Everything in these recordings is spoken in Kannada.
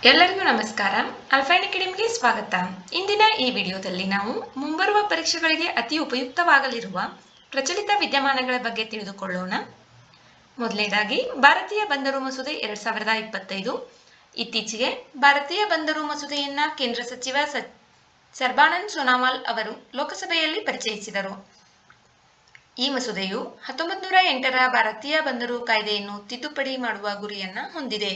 ಎಲ್ಲರಿಗೂ ನಮಸ್ಕಾರ. ಅಲ್ಫೈನ್ ಅಕಾಡೆಮಿಗೆ ಸ್ವಾಗತ. ಇಂದಿನ ಈ ವಿಡಿಯೋದಲ್ಲಿ ನಾವು ಮುಂಬರುವ ಪರೀಕ್ಷೆಗಳಿಗೆ ಅತಿ ಉಪಯುಕ್ತವಾಗಲಿರುವ ಪ್ರಚಲಿತ ವಿದ್ಯಮಾನಗಳ ಬಗ್ಗೆ ತಿಳಿದುಕೊಳ್ಳೋಣ. ಮೊದಲನೇದಾಗಿ ಭಾರತೀಯ ಬಂದರು ಮಸೂದೆ 2025. ಇತ್ತೀಚೆಗೆ ಭಾರತೀಯ ಬಂದರು ಮಸೂದೆಯನ್ನ ಕೇಂದ್ರ ಸಚಿವ ಸರ್ಬಾನಂದ್ ಸೋನಾವಾಲ್ ಅವರು ಲೋಕಸಭೆಯಲ್ಲಿ ಪರಿಚಯಿಸಿದರು. ಈ ಮಸೂದೆಯು 1908ರ ಭಾರತೀಯ ಬಂದರು ಕಾಯ್ದೆಯನ್ನು ತಿದ್ದುಪಡಿ ಮಾಡುವ ಗುರಿಯನ್ನ ಹೊಂದಿದೆ.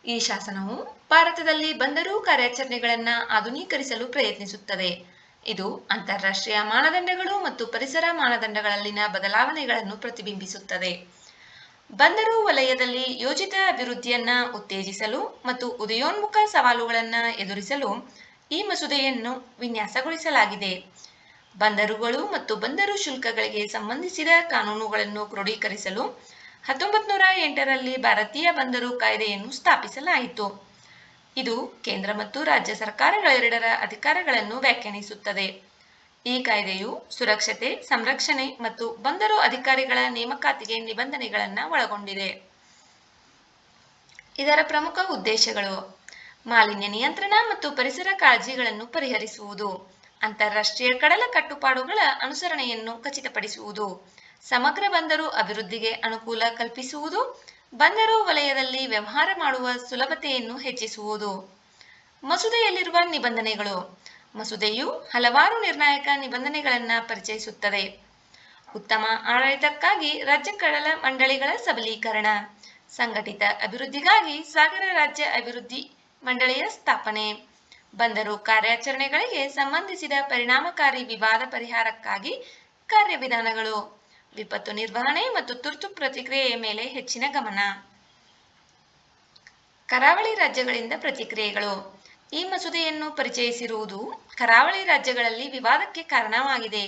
ಈ ಶಾಸನವು ಭಾರತದಲ್ಲಿ ಬಂದರು ಕಾರ್ಯಾಚರಣೆಗಳನ್ನು ಆಧುನೀಕರಿಸಲು ಪ್ರಯತ್ನಿಸುತ್ತದೆ. ಇದು ಅಂತಾರಾಷ್ಟ್ರೀಯ ಮಾನದಂಡಗಳು ಮತ್ತು ಪರಿಸರ ಮಾನದಂಡಗಳಲ್ಲಿನ ಬದಲಾವಣೆಗಳನ್ನು ಪ್ರತಿಬಿಂಬಿಸುತ್ತದೆ. ಬಂದರು ವಲಯದಲ್ಲಿ ಯೋಜಿತ ಅಭಿವೃದ್ಧಿಯನ್ನ ಉತ್ತೇಜಿಸಲು ಮತ್ತು ಉದಯೋನ್ಮುಖ ಸವಾಲುಗಳನ್ನು ಎದುರಿಸಲು ಈ ಮಸೂದೆಯನ್ನು ವಿನ್ಯಾಸಗೊಳಿಸಲಾಗಿದೆ. ಬಂದರುಗಳು ಮತ್ತು ಬಂದರು ಶುಲ್ಕಗಳಿಗೆ ಸಂಬಂಧಿಸಿದ ಕಾನೂನುಗಳನ್ನು ಕ್ರೋಢೀಕರಿಸಲು 1908ರಲ್ಲಿ ಭಾರತೀಯ ಬಂದರು ಕಾಯ್ದೆಯನ್ನು ಸ್ಥಾಪಿಸಲಾಯಿತು. ಇದು ಕೇಂದ್ರ ಮತ್ತು ರಾಜ್ಯ ಸರ್ಕಾರಗಳೆರಡರ ಅಧಿಕಾರಗಳನ್ನು ವ್ಯಾಖ್ಯಾನಿಸುತ್ತದೆ. ಈ ಕಾಯ್ದೆಯು ಸುರಕ್ಷತೆ, ಸಂರಕ್ಷಣೆ ಮತ್ತು ಬಂದರು ಅಧಿಕಾರಿಗಳ ನೇಮಕಾತಿಗೆ ನಿಬಂಧನೆಗಳನ್ನು ಒಳಗೊಂಡಿದೆ. ಇದರ ಪ್ರಮುಖ ಉದ್ದೇಶಗಳು: ಮಾಲಿನ್ಯ ನಿಯಂತ್ರಣ ಮತ್ತು ಪರಿಸರ ಕಾಳಜಿಗಳನ್ನು ಪರಿಹರಿಸುವುದು, ಅಂತಾರಾಷ್ಟ್ರೀಯ ಕಡಲ ಕಟ್ಟುಪಾಡುಗಳ ಅನುಸರಣೆಯನ್ನು ಖಚಿತಪಡಿಸುವುದು, ಸಮಗ್ರ ಬಂದರು ಅಭಿವೃದ್ಧಿಗೆ ಅನುಕೂಲ ಕಲ್ಪಿಸುವುದು, ಬಂದರು ವಲಯದಲ್ಲಿ ವ್ಯವಹಾರ ಮಾಡುವ ಸುಲಭತೆಯನ್ನು ಹೆಚ್ಚಿಸುವುದು. ಮಸೂದೆಯಲ್ಲಿರುವ ನಿಬಂಧನೆಗಳು: ಮಸೂದೆಯು ಹಲವಾರು ನಿರ್ಣಾಯಕ ನಿಬಂಧನೆಗಳನ್ನು ಪರಿಚಯಿಸುತ್ತದೆ. ಉತ್ತಮ ಆಡಳಿತಕ್ಕಾಗಿ ರಾಜ್ಯ ಕಡಲ ಮಂಡಳಿಗಳ ಸಬಲೀಕರಣ, ಸಂಘಟಿತ ಅಭಿವೃದ್ಧಿಗಾಗಿ ಸಾಗರ ರಾಜ್ಯ ಅಭಿವೃದ್ಧಿ ಮಂಡಳಿಯ ಸ್ಥಾಪನೆ, ಬಂದರು ಕಾರ್ಯಾಚರಣೆಗಳಿಗೆ ಸಂಬಂಧಿಸಿದ ಪರಿಣಾಮಕಾರಿ ವಿವಾದ ಪರಿಹಾರಕ್ಕಾಗಿ ಕಾರ್ಯವಿಧಾನಗಳು, ವಿಪತ್ತು ನಿರ್ವಹಣೆ ಮತ್ತು ತುರ್ತು ಪ್ರತಿಕ್ರಿಯೆಯ ಮೇಲೆ ಹೆಚ್ಚಿನ ಗಮನ. ಕರಾವಳಿ ರಾಜ್ಯಗಳಿಂದ ಪ್ರತಿಕ್ರಿಯೆಗಳು: ಈ ಮಸೂದೆಯನ್ನು ಪರಿಚಯಿಸಿರುವುದು ಕರಾವಳಿ ರಾಜ್ಯಗಳಲ್ಲಿ ವಿವಾದಕ್ಕೆ ಕಾರಣವಾಗಿದೆ.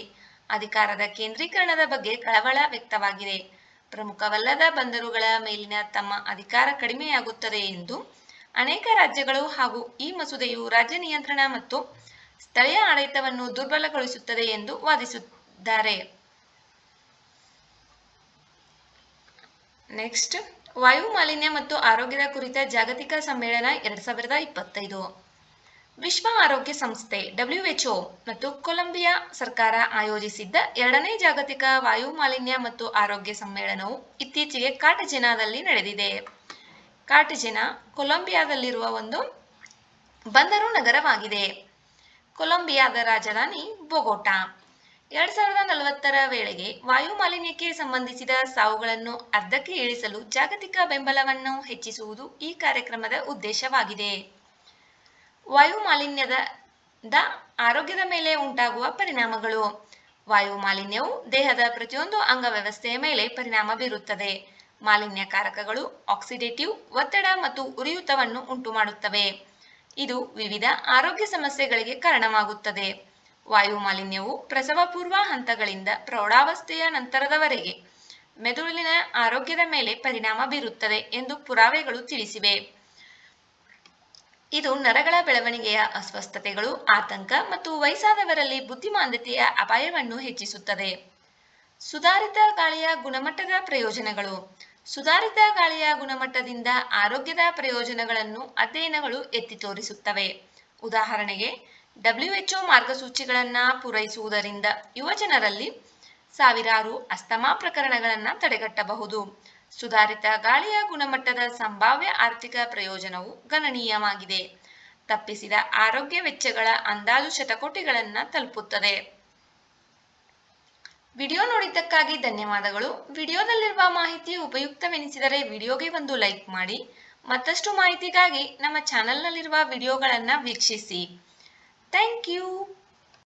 ಅಧಿಕಾರದ ಕೇಂದ್ರೀಕರಣದ ಬಗ್ಗೆ ಕಳವಳ ವ್ಯಕ್ತವಾಗಿದೆ. ಪ್ರಮುಖವಲ್ಲದ ಬಂದರುಗಳ ಮೇಲಿನ ತಮ್ಮ ಅಧಿಕಾರ ಕಡಿಮೆಯಾಗುತ್ತದೆ ಎಂದು ಅನೇಕ ರಾಜ್ಯಗಳು ಹಾಗೂ ಈ ಮಸೂದೆಯು ರಾಜ್ಯ ನಿಯಂತ್ರಣ ಮತ್ತು ಸ್ಥಳೀಯ ಆಡಳಿತವನ್ನು ದುರ್ಬಲಗೊಳಿಸುತ್ತದೆ ಎಂದು ವಾದಿಸಿದ್ದಾರೆ. ನೆಕ್ಸ್ಟ್, ವಾಯು ಮಾಲಿನ್ಯ ಮತ್ತು ಆರೋಗ್ಯದ ಕುರಿತ ಜಾಗತಿಕ ಸಮ್ಮೇಳನ 2025. ವಿಶ್ವ ಆರೋಗ್ಯ ಸಂಸ್ಥೆ WHO ಮತ್ತು ಕೊಲಂಬಿಯಾ ಸರ್ಕಾರ ಆಯೋಜಿಸಿದ್ದ 2ನೇ ಜಾಗತಿಕ ವಾಯು ಮಾಲಿನ್ಯ ಮತ್ತು ಆರೋಗ್ಯ ಸಮ್ಮೇಳನವು ಇತ್ತೀಚೆಗೆ ಕಾರ್ಟಜೆನಾದಲ್ಲಿ ನಡೆದಿದೆ. ಕಾರ್ಟಜೆನಾ ಕೊಲಂಬಿಯಾದಲ್ಲಿರುವ ಒಂದು ಬಂದರು ನಗರವಾಗಿದೆ. ಕೊಲಂಬಿಯಾದ ರಾಜಧಾನಿ ಬೊಗೊಟಾ. 2040ರ ವೇಳೆಗೆ ವಾಯು ಮಾಲಿನ್ಯಕ್ಕೆ ಸಂಬಂಧಿಸಿದ ಸಾವುಗಳನ್ನು ಅರ್ಧಕ್ಕೆ ಇಳಿಸಲು ಜಾಗತಿಕ ಬೆಂಬಲವನ್ನು ಹೆಚ್ಚಿಸುವುದು ಈ ಕಾರ್ಯಕ್ರಮದ ಉದ್ದೇಶವಾಗಿದೆ. ವಾಯು ಮಾಲಿನ್ಯದ ಆರೋಗ್ಯದ ಮೇಲೆ ಉಂಟಾಗುವ ಪರಿಣಾಮಗಳು: ವಾಯು ಮಾಲಿನ್ಯವು ದೇಹದ ಪ್ರತಿಯೊಂದು ಅಂಗವ್ಯವಸ್ಥೆಯ ಮೇಲೆ ಪರಿಣಾಮ ಬೀರುತ್ತದೆ. ಮಾಲಿನ್ಯಕಾರಕಗಳು ಆಕ್ಸಿಡೇಟಿವ್ ಒತ್ತಡ ಮತ್ತು ಉರಿಯೂತವನ್ನು ಉಂಟುಮಾಡುತ್ತವೆ. ಇದು ವಿವಿಧ ಆರೋಗ್ಯ ಸಮಸ್ಯೆಗಳಿಗೆ ಕಾರಣವಾಗುತ್ತದೆ. ವಾಯು ಮಾಲಿನ್ಯವು ಪ್ರಸವಪೂರ್ವ ಹಂತಗಳಿಂದ ಪ್ರೌಢಾವಸ್ಥೆಯ ನಂತರದವರೆಗೆ ಮೆದುಳಿನ ಆರೋಗ್ಯದ ಮೇಲೆ ಪರಿಣಾಮ ಬೀರುತ್ತದೆ ಎಂದು ಪುರಾವೆಗಳು ತಿಳಿಸಿವೆ. ಇದು ನರಗಳ ಬೆಳವಣಿಗೆಯ ಅಸ್ವಸ್ಥತೆಗಳು, ಆತಂಕ ಮತ್ತು ವಯಸ್ಸಾದವರಲ್ಲಿ ಬುದ್ಧಿಮಾಂದ್ಯತೆಯ ಅಪಾಯವನ್ನು ಹೆಚ್ಚಿಸುತ್ತದೆ. ಸುಧಾರಿತ ಗಾಳಿಯ ಗುಣಮಟ್ಟದ ಪ್ರಯೋಜನಗಳು: ಸುಧಾರಿತ ಗಾಳಿಯ ಗುಣಮಟ್ಟದಿಂದ ಆರೋಗ್ಯದ ಪ್ರಯೋಜನಗಳನ್ನು ಅಧ್ಯಯನಗಳು ಎತ್ತಿ ತೋರಿಸುತ್ತವೆ. ಉದಾಹರಣೆಗೆ, WHO ಮಾರ್ಗಸೂಚಿಗಳನ್ನು ಪೂರೈಸುವುದರಿಂದ ಯುವಜನರಲ್ಲಿ ಸಾವಿರಾರು ಅಸ್ತಮಾ ಪ್ರಕರಣಗಳನ್ನು ತಡೆಗಟ್ಟಬಹುದು. ಸುಧಾರಿತ ಗಾಳಿಯ ಗುಣಮಟ್ಟದ ಸಂಭಾವ್ಯ ಆರ್ಥಿಕ ಪ್ರಯೋಜನವು ಗಣನೀಯವಾಗಿದೆ. ತಪ್ಪಿಸಿದ ಆರೋಗ್ಯ ವೆಚ್ಚಗಳ ಅಂದಾಜು ಶತಕೋಟಿಗಳನ್ನು ತಲುಪುತ್ತದೆ. ವಿಡಿಯೋ ನೋಡಿದ್ದಕ್ಕಾಗಿ ಧನ್ಯವಾದಗಳು. ವಿಡಿಯೋದಲ್ಲಿರುವ ಮಾಹಿತಿ ಉಪಯುಕ್ತವೆನಿಸಿದರೆ ವಿಡಿಯೋಗೆ ಒಂದು ಲೈಕ್ ಮಾಡಿ. ಮತ್ತಷ್ಟು ಮಾಹಿತಿಗಾಗಿ ನಮ್ಮ ಚಾನೆಲ್ನಲ್ಲಿರುವ ವಿಡಿಯೋಗಳನ್ನು ವೀಕ್ಷಿಸಿ. Thank you.